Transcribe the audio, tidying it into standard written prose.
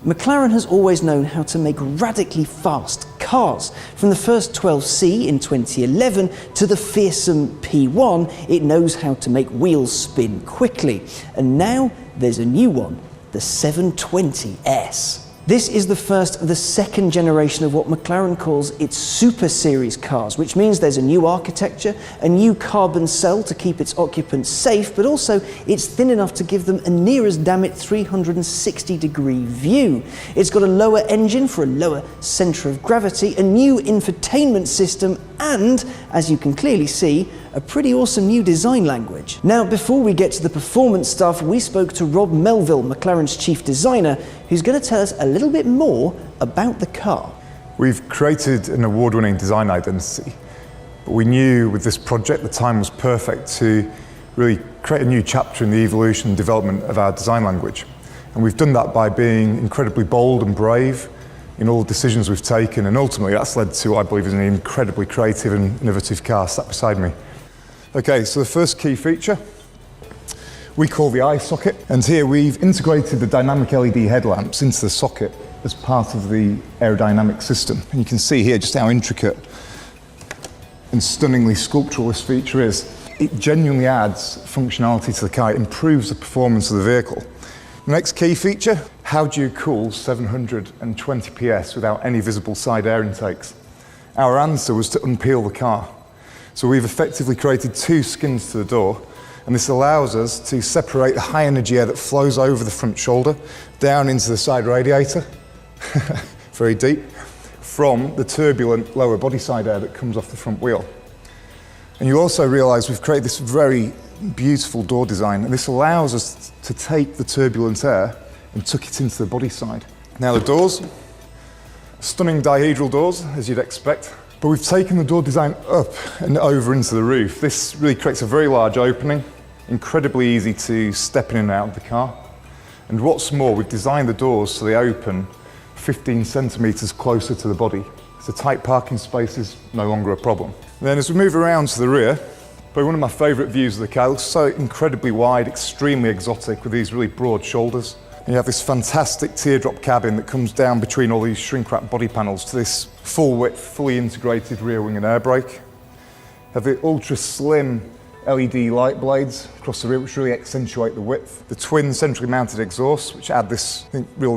McLaren has always known how to make radically fast cars. From the first 12C in 2011 to the fearsome P1, it knows how to make wheels spin quickly. And now there's a new one, the 720S. This is the first of the second generation of what McLaren calls its Super Series cars, which means there's a new architecture, a new carbon cell to keep its occupants safe, but also it's thin enough to give them a near as damn it 360-degree view. It's got a lower engine for a lower centre of gravity, a new infotainment system, and, as you can clearly see, a pretty awesome new design language. Now, before we get to the performance stuff, we spoke to Rob Melville, McLaren's chief designer, who's going to tell us a little bit more about the car. We've created an award-winning design identity, but we knew with this project the time was perfect to really create a new chapter in the evolution and development of our design language. And we've done that by being incredibly bold and brave in all the decisions we've taken, and ultimately that's led to what I believe is an incredibly creative and innovative car sat beside me. Okay, so the first key feature we call the eye socket, and here we've integrated the dynamic LED headlamps into the socket as part of the aerodynamic system. And you can see here just how intricate and stunningly sculptural this feature is. It genuinely adds functionality to the car, it improves the performance of the vehicle. The next key feature, how do you cool 720 PS without any visible side air intakes? Our answer was to unpeel the car. So we've effectively created two skins to the door, and this allows us to separate the high energy air that flows over the front shoulder down into the side radiator, very deep, from the turbulent lower body side air that comes off the front wheel. And you also realise we've created this very beautiful door design, and this allows us to take the turbulent air and tuck it into the body side. Now the doors, stunning dihedral doors, as you'd expect, but we've taken the door design up and over into the roof. This really creates a very large opening, incredibly easy to step in and out of the car. And what's more, we've designed the doors so they open 15 centimetres closer to the body. So tight parking space is no longer a problem. And then as we move around to the rear, probably one of my favourite views of the car, it looks so incredibly wide, extremely exotic with these really broad shoulders. And you have this fantastic teardrop cabin that comes down between all these shrink-wrap body panels to this full-width, fully integrated rear wing and air brake. You have the ultra-slim LED light blades across the rear, which really accentuate the width. The twin centrally mounted exhausts, which add this, I think, real